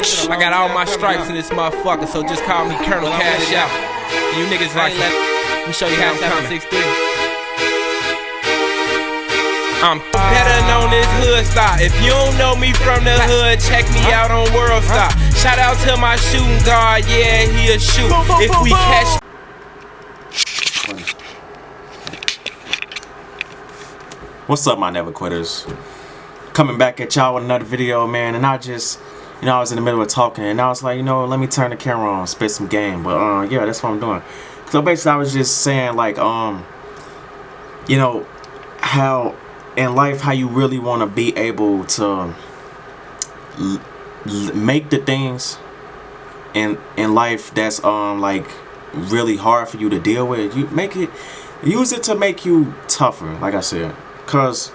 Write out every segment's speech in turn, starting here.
I got all my stripes in this motherfucker, so just call me Colonel Cash Out. You niggas like it. Let me show you how I'm coming. I'm better known as Hood Star. If you don't know me from the hood, check me out on World Star. Shout out to my shooting guard, yeah, he'll shoot. If we catch. What's up, my never quitters? Coming back at y'all with another video, man. And I just, I was in the middle of talking, and I was like, let me turn the camera on, spit some game. But yeah, that's what I'm doing. So basically, I was just saying, like, how in life, how you really want to be able to make the things in life that's like really hard for you to deal with. You make it, use it to make you tougher, like I said. Cause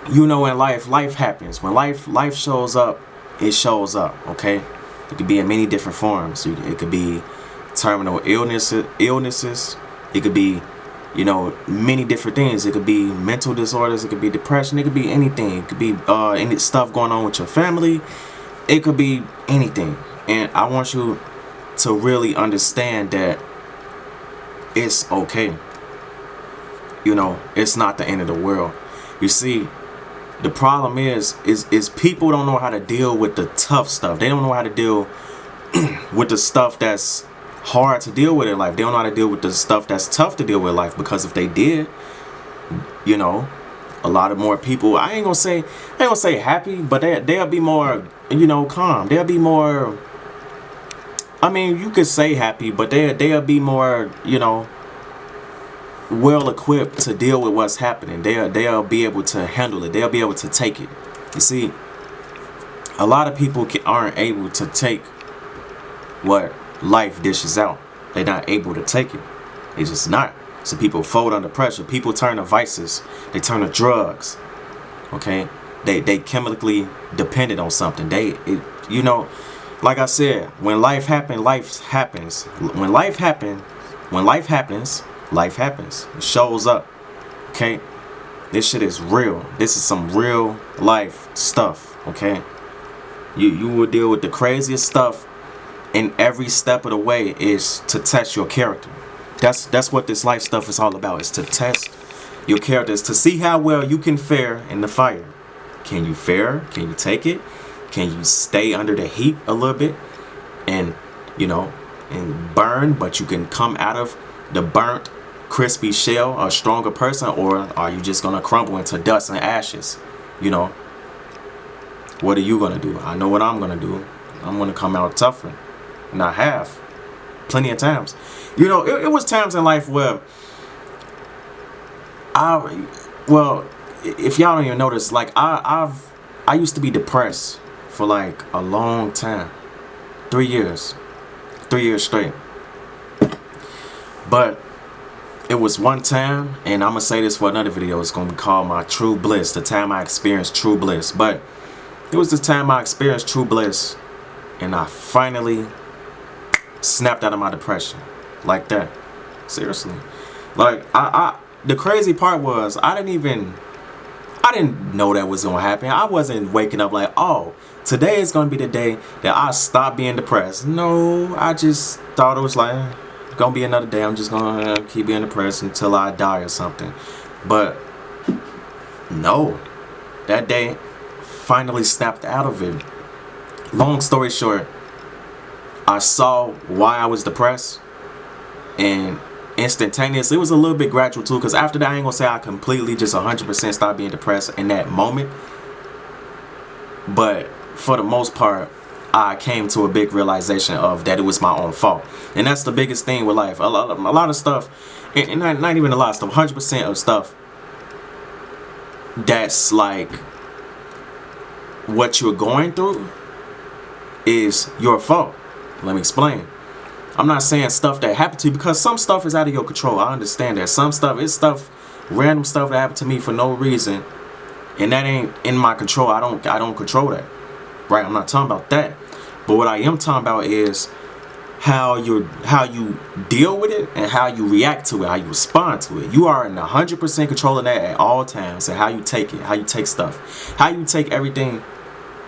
in life happens. When life shows up, it shows up. Okay, it could be in many different forms. It could be terminal illnesses. It could be, many different things. It could be mental disorders. It could be depression. It could be anything. It could be any stuff going on with your family. It could be anything. And I want you to really understand that it's okay. It's not the end of the world. You see, the problem is people don't know how to deal with the tough stuff. They don't know how to deal with the stuff that's hard to deal with in life. They don't know how to deal with the stuff that's tough to deal with in life, because if they did, a lot of more people, I ain't gonna say happy, but they'll be more, calm. They'll be more, I mean, you could say happy, but they'll be more, well equipped to deal with what's happening. They'll be able to handle it. They'll be able to take it. You see, a lot of people aren't able to take what life dishes out. They're not able to take it. They're just not. So people fold under pressure. People turn to vices. They turn to drugs. Okay, they chemically dependent on something. Like I said, when life happens, life happens. When life happens, life happens. It shows up. Okay, this shit is real. This is some real life stuff. Okay, you will deal with the craziest stuff, and every step of the way is to test your character. That's what this life stuff is all about. Is to test your characters, to see how well you can fare in the fire. Can you fare? Can you take it? Can you stay under the heat a little bit and and burn, but you can come out of the burnt crispy shell a stronger person? Or are you just gonna crumble into dust and ashes? What are you gonna do? I know what I'm gonna do. I'm gonna come out tougher, and I have plenty of times. It was times in life where if y'all don't even notice, like I used to be depressed for like a long time, 3 years straight. But it was one time, and I'm gonna say this for another video, it's gonna be called my true bliss, the time I experienced true bliss. But it was the time I experienced true bliss, and I finally snapped out of my depression. Like that. Seriously. Like the crazy part was I didn't know that was gonna happen. I wasn't waking up like, oh, today is gonna be the day that I stop being depressed. No, I just thought it was like gonna be another day. I'm just gonna keep being depressed until I die or something. But no, that day finally snapped out of it. Long story short, I saw why I was depressed, and instantaneously, it was a little bit gradual too, because after that, I ain't gonna say I completely just 100% stopped being depressed in that moment, but for the most part, I came to a big realization of that it was my own fault. And that's the biggest thing with life. A lot of stuff, and not even a lot of stuff, 100% of stuff that's like what you're going through is your fault. Let me explain. I'm not saying stuff that happened to you, because some stuff is out of your control. I understand that. Some stuff is random stuff that happened to me for no reason, and that ain't in my control. I don't control that. Right? I'm not talking about that. But what I am talking about is how you deal with it and how you react to it, how you respond to it. You are in 100% control of that at all times, and how you take it, how you take stuff, how you take everything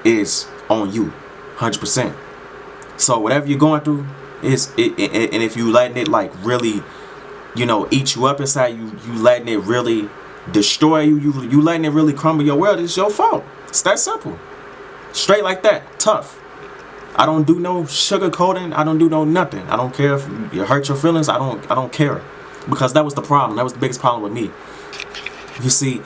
is on you. 100%. So whatever you're going through is it, and if you letting it like really, you know, eat you up inside, you letting it really destroy you, you letting it really crumble your world, it's your fault. It's that simple. Straight like that. Tough. I don't do no sugarcoating. I don't do no nothing. I don't care if you hurt your feelings. I don't care, because that was the problem. That was the biggest problem with me. You see,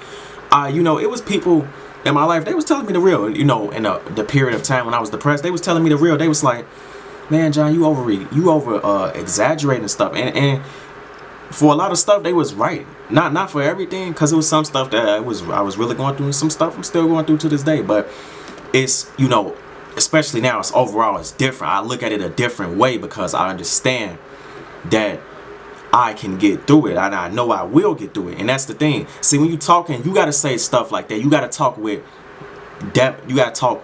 you know, it was people in my life, they was telling me the real, you know, in the period of time when I was depressed, they was telling me the real. They was like, man, John, you over exaggerating stuff. And for a lot of stuff, they was right. Not for everything, because it was some stuff that I was really going through, and some stuff I'm still going through to this day. But it's, you know, especially now, it's overall, it's different. I look at it a different way, because I understand that I can get through it, and I know I will get through it. And that's the thing. See, when you talking, you gotta say stuff like that. You gotta talk with definitiveness.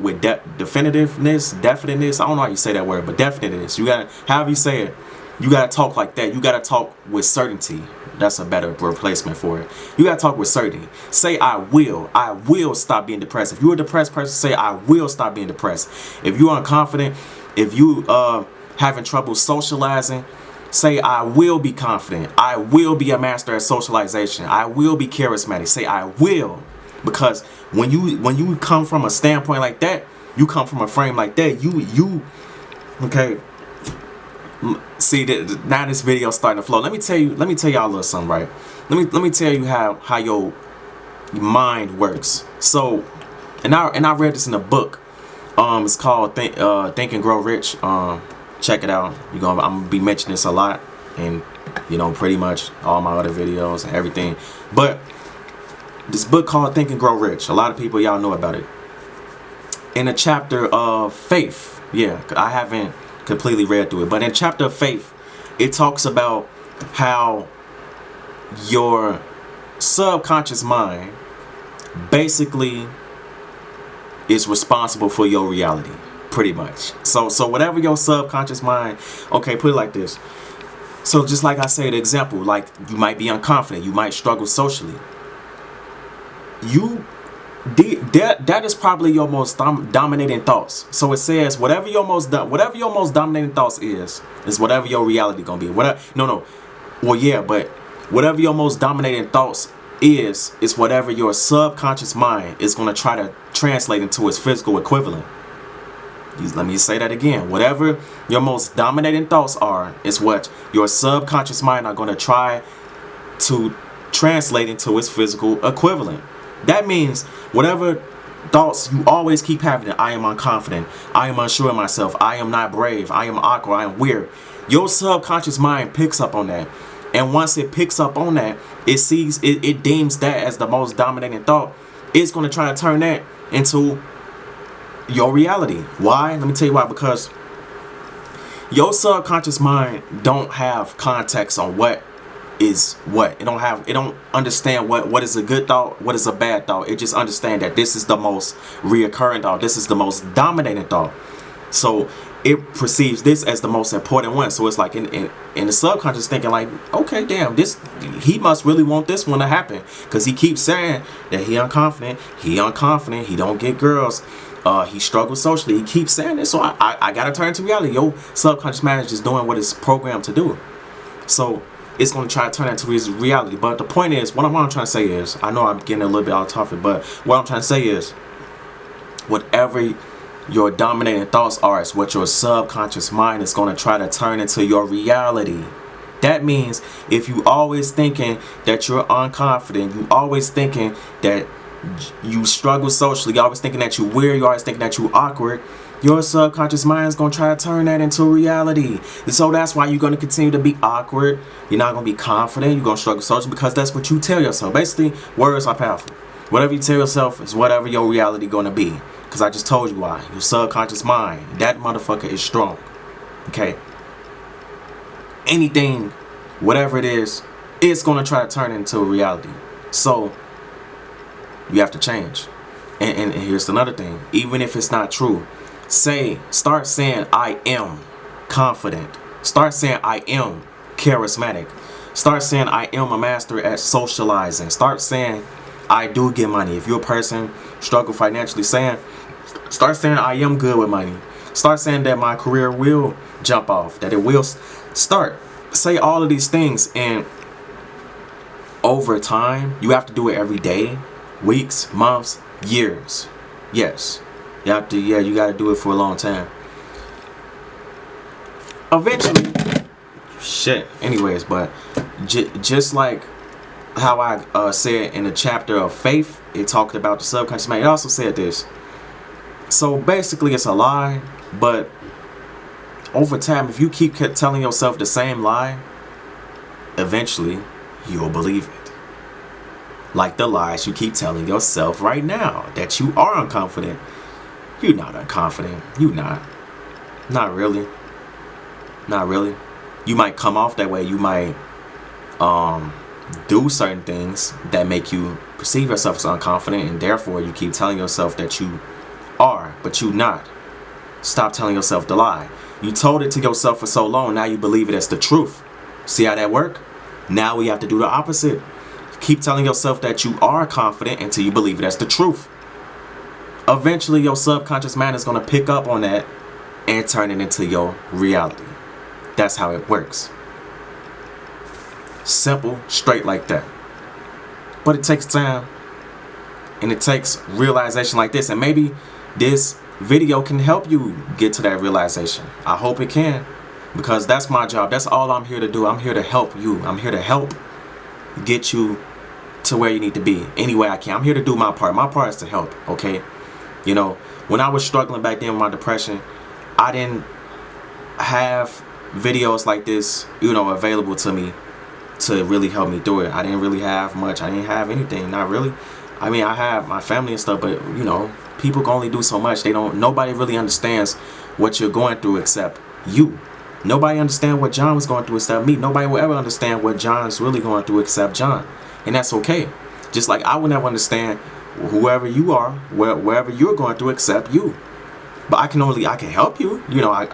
I don't know how you say that word, but definitiveness. You gotta, however you say it, you gotta talk like that. You gotta talk with certainty. That's a better replacement for it. You gotta talk with certainty. Say, I will stop being depressed. If you're a depressed person, say, I will stop being depressed. If you're unconfident, if you having trouble socializing, say, I will be confident. I will be a master at socialization. I will be charismatic. Say, I will. Because when you come from a standpoint like that, you come from a frame like that, you okay. See that now this video starting to flow. Let me tell y'all a little something, right? Let me tell you how your mind works. So, and I read this in a book. It's called Think and Grow Rich. Check it out. I'm gonna be mentioning this a lot, and you know, pretty much all my other videos and everything. But this book called Think and Grow Rich, a lot of people, y'all know about it. In a chapter of faith, yeah, I haven't completely read through it, but in chapter of faith, it talks about how your subconscious mind basically is responsible for your reality, pretty much. So whatever your subconscious mind, okay, put it like this. So just like I said, the example, like you might be unconfident, you might struggle socially. That is probably your most dominating thoughts. So it says whatever your most dominating thoughts is whatever your reality gonna be. Whatever, well, yeah, but whatever your most dominating thoughts is whatever your subconscious mind is gonna try to translate into its physical equivalent. Let me say that again. Whatever your most dominating thoughts are is what your subconscious mind are gonna try to translate into its physical equivalent. That means whatever thoughts you always keep having, I am unconfident, I am unsure of myself, I am not brave, I am awkward, I am weird. Your subconscious mind picks up on that. And once it picks up on that, it deems that as the most dominating thought. It's going to try to turn that into your reality. Why? Let me tell you why. Because your subconscious mind don't have context on what is what. It don't understand what is a good thought, what is a bad thought. It just understand that this is the most reoccurring thought, this is the most dominating thought. So it perceives this as the most important one. So it's like in the subconscious thinking like, okay, damn, he must really want this one to happen, because he keeps saying that he unconfident, he don't get girls, he struggles socially, he keeps saying this. So I gotta turn to reality. Your subconscious mind is just doing what it's programmed to do. So it's going to try to turn that to his reality. But the point is, what I'm trying to say is, I know I'm getting a little bit off topic, but what I'm trying to say is, whatever your dominating thoughts are, is what your subconscious mind is going to try to turn into your reality. That means if you always thinking that you're unconfident, you always thinking that you struggle socially, you always thinking that you're weird, you always thinking that you're awkward, your subconscious mind is going to try to turn that into reality. And so that's why you're going to continue to be awkward. You're not going to be confident. You're going to struggle socially, because that's what you tell yourself. Basically, words are powerful. Whatever you tell yourself is whatever your reality going to be. Because I just told you why. Your subconscious mind, that motherfucker is strong. Okay? Anything, whatever it is, it's going to try to turn it into a reality. So you have to change. And here's another thing. Even if it's not true, start saying I am confident. Start saying I am charismatic. Start saying I am a master at socializing. Start saying I do get money. If you're a person struggle financially, start saying I am good with money. Start saying that my career will jump off, that it will start. Say all of these things, and over time, you have to do it every day, weeks, months, years. Yes, you have to. Yeah, you got to do it for a long time. Eventually, shit. Anyways, but just like how I said in the chapter of faith, it talked about the subconscious mind. It also said this. So basically, it's a lie, but over time, if you keep telling yourself the same lie, eventually you'll believe it. Like the lies you keep telling yourself right now, that you are unconfident. You're not unconfident. You're not. Not really. Not really. You might come off that way. You might do certain things that make you perceive yourself as unconfident, and therefore you keep telling yourself that you are, but you not. Stop telling yourself the lie. You told it to yourself for so long, now you believe it as the truth. See how that work? Now we have to do the opposite. Keep telling yourself that you are confident until you believe it as the truth. Eventually your subconscious mind is going to pick up on that and turn it into your reality. That's how it works. Simple, straight like that. But it takes time, and it takes realization like this, and maybe this video can help you get to that realization. I hope it can, because that's my job. That's all I'm here to do. I'm here to help you. I'm here to help get you to where you need to be any way I can. I'm here to do my part. My part is to help, okay? You know, when I was struggling back then with my depression, I didn't have videos like this, you know, available to me to really help me through it. I didn't really have much. I didn't have anything, not really. I mean, I have my family and stuff, but you know, people can only do so much. Nobody really understands what you're going through except you. Nobody understands what John was going through except me. Nobody will ever understand what John's really going through except John. And that's okay. Just like I will never understand whoever you are, wherever you're going through except you. But I can help you. You know, I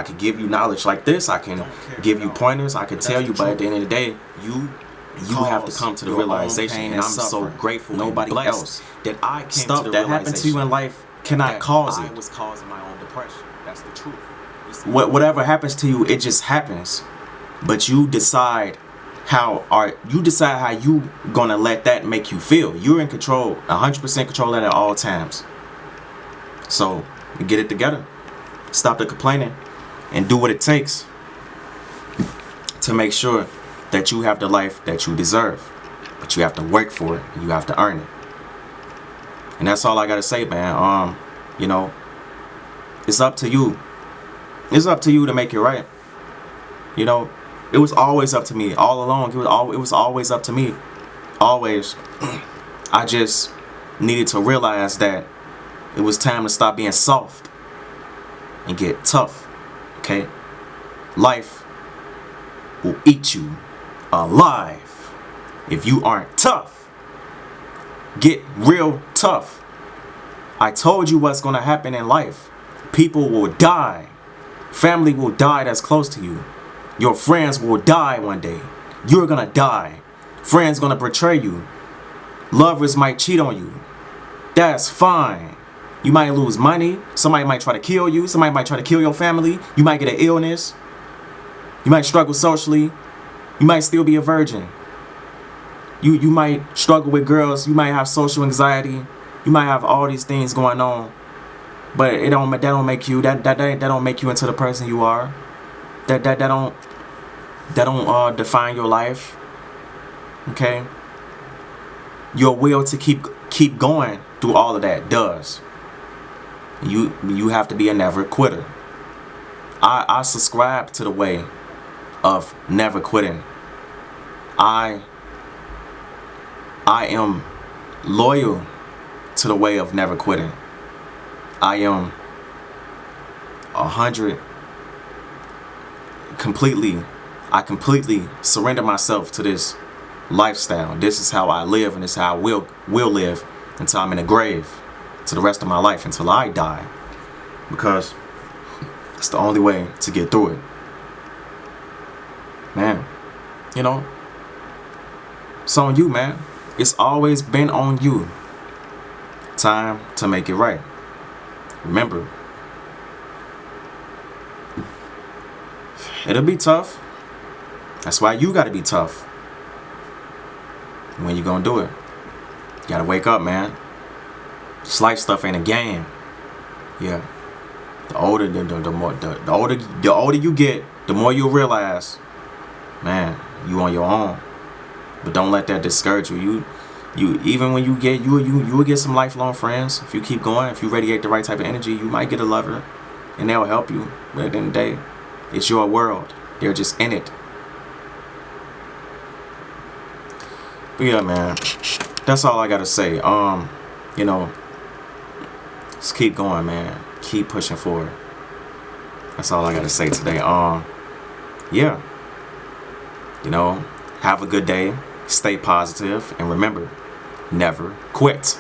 could give you knowledge like this. I can give you pointers. I can tell you, but at the end of the day, you have to come to the realization. And I'm so grateful. Nobody else that I came stuff to the that happened to you in life cannot cause it. I was causing my own depression. That's the truth. Whatever happens to you, it just happens. But you decide how you gonna let that make you feel. You're in control, 100% control that at all times. So get it together. Stop the complaining. And do what it takes to make sure that you have the life that you deserve. But you have to work for it. And you have to earn it. And that's all I gotta say, man. You know, it's up to you. It's up to you to make it right. You know, it was always up to me all along. It was always up to me. Always. I just needed to realize that it was time to stop being soft and get tough. Okay, life will eat you alive if you aren't tough. Get real tough. I told you what's gonna happen in life. People will die. Family will die that's close to you. Your friends will die one day. You're gonna die. Friends gonna betray you. Lovers might cheat on you. That's fine. You might lose money. Somebody might try to kill you. Somebody might try to kill your family. You might get an illness. You might struggle socially. You might still be a virgin. You might struggle with girls. You might have social anxiety. You might have all these things going on. But that don't make you into the person you are. That don't define your life. Okay? Your will to keep going through all of that does. You have to be a never quitter. I subscribe to the way of never quitting. I am loyal to the way of never quitting. I am 100 completely. I completely surrender myself to this lifestyle. This is how I live, and this is how I will live until I'm in the grave. To the rest of my life, until I die, because it's the only way to get through it. You know, it's on you, man. It's always been on you. Time to make it right. Remember, it'll be tough. That's why you gotta be tough. When you gonna do it? You gotta wake up, man. This life stuff ain't a game. Yeah. The older you get, the more you'll realize, man, you on your own. But don't let that discourage you. You even when you will get some lifelong friends. If you keep going, if you radiate the right type of energy, you might get a lover, and they'll help you. But at the end of the day, it's your world. They're just in it. But yeah, man, that's all I gotta say. You know, just keep going, man. Keep pushing forward. That's all I gotta say today. Yeah. You know, have a good day. Stay positive, and remember, never quit.